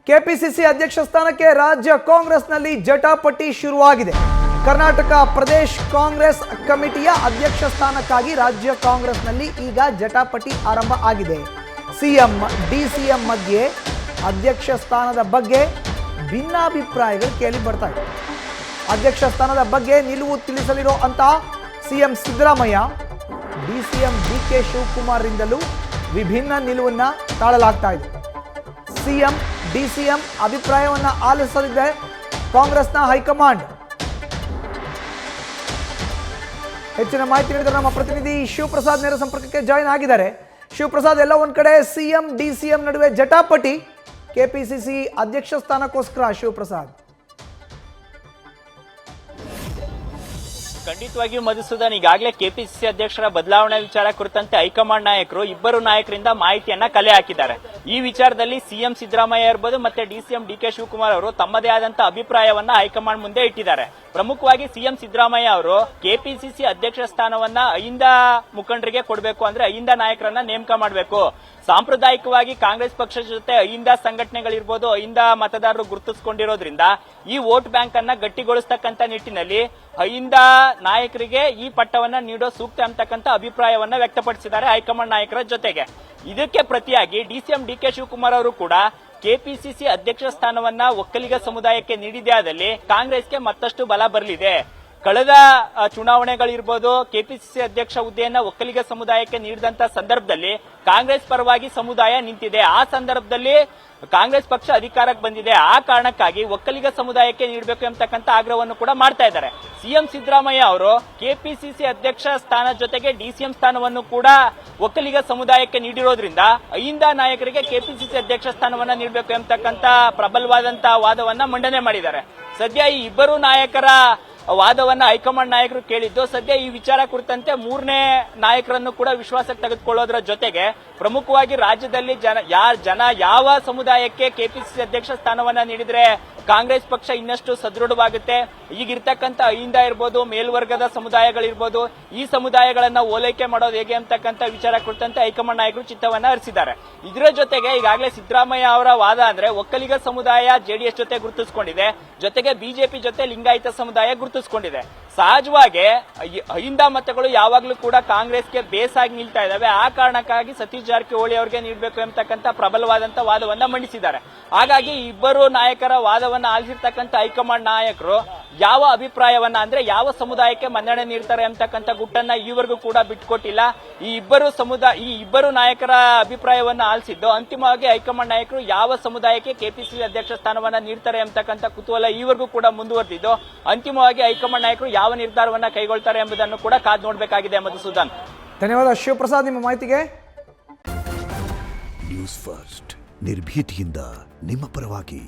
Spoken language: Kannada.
ಕೆಪಿಸಿಸಿ ಅಧ್ಯಕ್ಷ ಸ್ಥಾನಕ್ಕೆ ರಾಜ್ಯ ಕಾಂಗ್ರೆಸ್ನಲ್ಲಿ ಜಟಾಪಟಿ ಶುರುವಾಗಿದೆ. ಕರ್ನಾಟಕ ಪ್ರದೇಶ್ ಕಾಂಗ್ರೆಸ್ ಕಮಿಟಿಯ ಅಧ್ಯಕ್ಷ ಸ್ಥಾನಕ್ಕಾಗಿ ರಾಜ್ಯ ಕಾಂಗ್ರೆಸ್ನಲ್ಲಿ ಈಗ ಜಟಾಪಟಿ ಆರಂಭ ಆಗಿದೆ. ಸಿಎಂ ಡಿಸಿಎಂ ಮಧ್ಯೆ ಅಧ್ಯಕ್ಷ ಸ್ಥಾನದ ಬಗ್ಗೆ ಭಿನ್ನಾಭಿಪ್ರಾಯಗಳು ಕೇಳಿ ಬರ್ತಾ ಇದೆ. ಅಧ್ಯಕ್ಷ ಸ್ಥಾನದ ಬಗ್ಗೆ ನಿಲುವು ತಿಳಿಸಲಿರೋ ಅಂತ ಸಿಎಂ ಸಿದ್ದರಾಮಯ್ಯ, ಡಿಸಿಎಂ ಡಿಕೆ ಶಿವಕುಮಾರ್ರಿಂದಲೂ ವಿಭಿನ್ನ ನಿಲುವನ್ನ ತಾಳಲಾಗ್ತಾ ಇದೆ. ಸಿಎಂ ಡಿಸಿಎಂ ಅಭಿಪ್ರಾಯವನ್ನ ಆಲಿಸಲಿದೆ ಕಾಂಗ್ರೆಸ್ನ ಹೈಕಮಾಂಡ್. ಹೆಚ್ಚಿನ ಮಾಹಿತಿ ನೀಡಿದ ನಮ್ಮ ಪ್ರತಿನಿಧಿ ಶಿವಪ್ರಸಾದ್ ನೇರ ಸಂಪರ್ಕಕ್ಕೆ ಜಾಯಿನ್ ಆಗಿದ್ದಾರೆ. ಶಿವಪ್ರಸಾದ್, ಎಲ್ಲ ಒಂದ್ ಕಡೆ ಸಿಎಂ ಡಿಸಿಎಂ ನಡುವೆ ಜಟಾಪಟಿ, ಕೆಪಿಸಿಸಿ ಅಧ್ಯಕ್ಷ ಸ್ಥಾನಕ್ಕೋಸ್ಕರ ಶಿವಪ್ರಸಾದ್. ಖಂಡಿತವಾಗಿಯೂ ಮಧುಸೂದನ್, ಈಗಾಗಲೇ ಕೆಪಿಸಿಸಿ ಅಧ್ಯಕ್ಷರ ಬದಲಾವಣೆ ವಿಚಾರ ಕುರಿತಂತೆ ಹೈಕಮಾಂಡ್ ನಾಯಕರು ಇಬ್ಬರು ನಾಯಕರಿಂದ ಮಾಹಿತಿಯನ್ನ ಕಲೆ ಹಾಕಿದ್ದಾರೆ. ಈ ವಿಚಾರದಲ್ಲಿ ಸಿಎಂ ಸಿದ್ದರಾಮಯ್ಯ ಇರಬಹುದು ಮತ್ತೆ ಡಿಸಿಎಂ ಡಿಕೆ ಶಿವಕುಮಾರ್ ಅವರು ತಮ್ಮದೇ ಆದಂತಹ ಅಭಿಪ್ರಾಯವನ್ನ ಹೈಕಮಾಂಡ್ ಮುಂದೆ ಇಟ್ಟಿದ್ದಾರೆ. ಪ್ರಮುಖವಾಗಿ ಸಿಎಂ ಸಿದ್ದರಾಮಯ್ಯ ಅವರು ಕೆಪಿಸಿಸಿ ಅಧ್ಯಕ್ಷ ಸ್ಥಾನವನ್ನ ಅಹಿಂದ ಮುಖಂಡರಿಗೆ ಕೊಡಬೇಕು, ಅಂದ್ರೆ ಅಹಿಂದ ನಾಯಕರನ್ನ ನೇಮಕ ಮಾಡಬೇಕು. ಸಾಂಪ್ರದಾಯಿಕವಾಗಿ ಕಾಂಗ್ರೆಸ್ ಪಕ್ಷದ ಜೊತೆ ಅಹಿಂದ ಸಂಘಟನೆಗಳಿರ್ಬೋದು, ಅಹಿಂದ ಮತದಾರರು ಗುರುತಿಸಿಕೊಂಡಿರೋದ್ರಿಂದ ಈ ವೋಟ್ ಬ್ಯಾಂಕ್ ಅನ್ನ ಗಟ್ಟಿಗೊಳಿಸತಕ್ಕಂತ ನಿಟ್ಟಿನಲ್ಲಿ ಅಹಿಂದ ನಾಯಕರಿಗೆ ಈ ಪಟ್ಟವನ್ನ ನೀಡೋ ಸೂಕ್ತ ಅಂತಕ್ಕಂಥ ಅಭಿಪ್ರಾಯವನ್ನ ವ್ಯಕ್ತಪಡಿಸಿದ್ದಾರೆ ಹೈಕಮಾಂಡ್ ನಾಯಕರ ಜೊತೆಗೆ. ಇದಕ್ಕೆ ಪ್ರತಿಯಾಗಿ ಡಿಸಿಎಂ ಡಿಕೆ ಶಿವಕುಮಾರ್ ಅವರು ಕೂಡ ಕೆಪಿಸಿಸಿ ಅಧ್ಯಕ್ಷ ಸ್ಥಾನವನ್ನ ಒಕ್ಕಲಿಗ ಸಮುದಾಯಕ್ಕೆ ನೀಡಿದೆ ಆದಲ್ಲಿ ಕಾಂಗ್ರೆಸ್ಗೆ ಮತ್ತಷ್ಟು ಬಲ ಬರಲಿದೆ. ಕಳೆದ ಚುನಾವಣೆಗಳಿರ್ಬೋದು, ಕೆಪಿಸಿಸಿ ಅಧ್ಯಕ್ಷ ಹುದ್ದೆಯನ್ನ ಒಕ್ಕಲಿಗ ಸಮುದಾಯಕ್ಕೆ ನೀಡಿದಂತ ಸಂದರ್ಭದಲ್ಲಿ ಕಾಂಗ್ರೆಸ್ ಪರವಾಗಿ ಸಮುದಾಯ ನಿಂತಿದೆ. ಆ ಸಂದರ್ಭದಲ್ಲಿ ಕಾಂಗ್ರೆಸ್ ಪಕ್ಷ ಅಧಿಕಾರಕ್ಕೆ ಬಂದಿದೆ. ಆ ಕಾರಣಕ್ಕಾಗಿ ಒಕ್ಕಲಿಗ ಸಮುದಾಯಕ್ಕೆ ನೀಡಬೇಕು ಎಂಬತಕ್ಕಂಥ ಆಗ್ರಹವನ್ನು ಕೂಡ ಮಾಡ್ತಾ ಇದ್ದಾರೆ. ಸಿಎಂ ಸಿದ್ದರಾಮಯ್ಯ ಅವರು ಕೆಪಿಸಿಸಿ ಅಧ್ಯಕ್ಷ ಸ್ಥಾನ ಜೊತೆಗೆ ಡಿಸಿಎಂ ಸ್ಥಾನವನ್ನು ಕೂಡ ಒಕ್ಕಲಿಗ ಸಮುದಾಯಕ್ಕೆ ನೀಡಿರೋದ್ರಿಂದ ಅಹಿಂದ ನಾಯಕರಿಗೆ ಕೆಪಿಸಿಸಿ ಅಧ್ಯಕ್ಷ ಸ್ಥಾನವನ್ನ ನೀಡಬೇಕು ಎಂಬತಕ್ಕಂಥ ಪ್ರಬಲವಾದಂತಹ ವಾದವನ್ನ ಮಂಡನೆ ಮಾಡಿದ್ದಾರೆ. ಸದ್ಯ ಈ ಇಬ್ಬರು ನಾಯಕರ ವಾದವನ್ನ ಹೈಕಮಾಂಡ್ ನಾಯಕರು ಕೇಳಿದ್ದು, ಸದ್ಯ ಈ ವಿಚಾರ ಕುರಿತಂತೆ ಮೂರನೇ ನಾಯಕರನ್ನು ಕೂಡ ವಿಶ್ವಾಸಕ್ಕೆ ತೆಗೆದುಕೊಳ್ಳೋದ್ರ ಜೊತೆಗೆ ಪ್ರಮುಖವಾಗಿ ರಾಜ್ಯದಲ್ಲಿ ಜನ ಯಾವ ಸಮುದಾಯಕ್ಕೆ ಕೆಪಿಸಿಸಿ ಅಧ್ಯಕ್ಷ ಸ್ಥಾನವನ್ನ ನೀಡಿದ್ರೆ ಕಾಂಗ್ರೆಸ್ ಪಕ್ಷ ಇನ್ನಷ್ಟು ಸದೃಢವಾಗುತ್ತೆ, ಈಗಿರ್ತಕ್ಕಂಥ ಅಹಿಂದ ಇರ್ಬೋದು, ಮೇಲ್ವರ್ಗದ ಸಮುದಾಯಗಳಿರ್ಬೋದು, ಈ ಸಮುದಾಯಗಳನ್ನ ಓಲೈಕೆ ಮಾಡೋದು ಹೇಗೆ ಅಂತಕ್ಕಂಥ ವಿಚಾರ ಕುರಿತಂತೆ ಹೈಕಮಾಂಡ್ ನಾಯಕರು ಚಿತ್ತವನ್ನ ಹರಿಸಿದ್ದಾರೆ. ಇದರ ಜೊತೆಗೆ ಈಗಾಗಲೇ ಸಿದ್ದರಾಮಯ್ಯ ಅವರ ವಾದ ಅಂದ್ರೆ ಒಕ್ಕಲಿಗ ಸಮುದಾಯ ಜೆಡಿಎಸ್ ಜೊತೆ ಗುರುತಿಸಿಕೊಂಡಿದೆ, ಜೊತೆಗೆ ಬಿಜೆಪಿ ಜೊತೆ ಲಿಂಗಾಯತ ಸಮುದಾಯ ಗುರುತಿಸಿಕೊಂಡಿದೆ. ಸಹಜವಾಗಿ ಅಹಿಂದ ಮತಗಳು ಯಾವಾಗಲೂ ಕೂಡ ಕಾಂಗ್ರೆಸ್ಗೆ ಬೇಸಾಗಿ ನಿಲ್ತಾ ಇದಾವೆ. ಆ ಕಾರಣಕ್ಕಾಗಿ ಸತೀಶ್ ಜಾರಕಿಹೊಳಿ ಅವರಿಗೆ ನೀಡಬೇಕು ಎಂಬತಕ್ಕಂಥ ಪ್ರಬಲವಾದಂತಹ ವಾದವನ್ನ ಮಂಡಿಸಿದ್ದಾರೆ. ಹಾಗಾಗಿ ಇಬ್ಬರು ನಾಯಕರ ವಾದವನ್ನ ಆಲಿಸಿರ್ತಕ್ಕಂಥ ಹೈಕಮಾಂಡ್ ನಾಯಕರು ಯಾವ ಅಭಿಪ್ರಾಯವನ್ನ ಅಂದ್ರೆ ಯಾವ ಸಮುದಾಯಕ್ಕೆ ಮನ್ನಣೆ ನೀಡ್ತಾರೆ ಅಂತಕ್ಕಂಥ ಗುಟ್ಟನ್ನ ಈವರೆಗೂ ಕೂಡ ಬಿಟ್ಕೊಟ್ಟಿಲ್ಲ. ಈ ಇಬ್ಬರು ನಾಯಕರ ಅಭಿಪ್ರಾಯವನ್ನ ಆಲಿಸಿದ್ದು ಅಂತಿಮವಾಗಿ ಹೈಕಮಾಂಡ್ ನಾಯಕರು ಯಾವ ಸಮುದಾಯಕ್ಕೆ ಕೆಪಿಸಿಸಿ ಅಧ್ಯಕ್ಷ ಸ್ಥಾನವನ್ನ ನೀಡ್ತಾರೆ ಅಂತಕ್ಕಂಥ ಕುತೂಹಲ ಈವರೆಗೂ ಕೂಡ ಮುಂದುವರೆದಿದ್ದು, ಅಂತಿಮವಾಗಿ ಹೈಕಮಾಂಡ್ ನಾಯಕರು ಯಾವ ನಿರ್ಧಾರವನ್ನ ಕೈಗೊಳ್ತಾರೆ ಎಂಬುದನ್ನು ಕೂಡ ಕಾದು ನೋಡಬೇಕಾಗಿದೆ. ಮಧುಸೂದನ್, ಧನ್ಯವಾದ ಶಿವಪ್ರಸಾದ್ ನಿಮ್ಮ ಮಾಹಿತಿಗೆ. ನ್ಯೂಸ್ ಫಸ್ಟ್ ನಿರ್ಭೀತಿಯಿಂದ ನಿಮ್ಮ ಪರವಾಗಿ.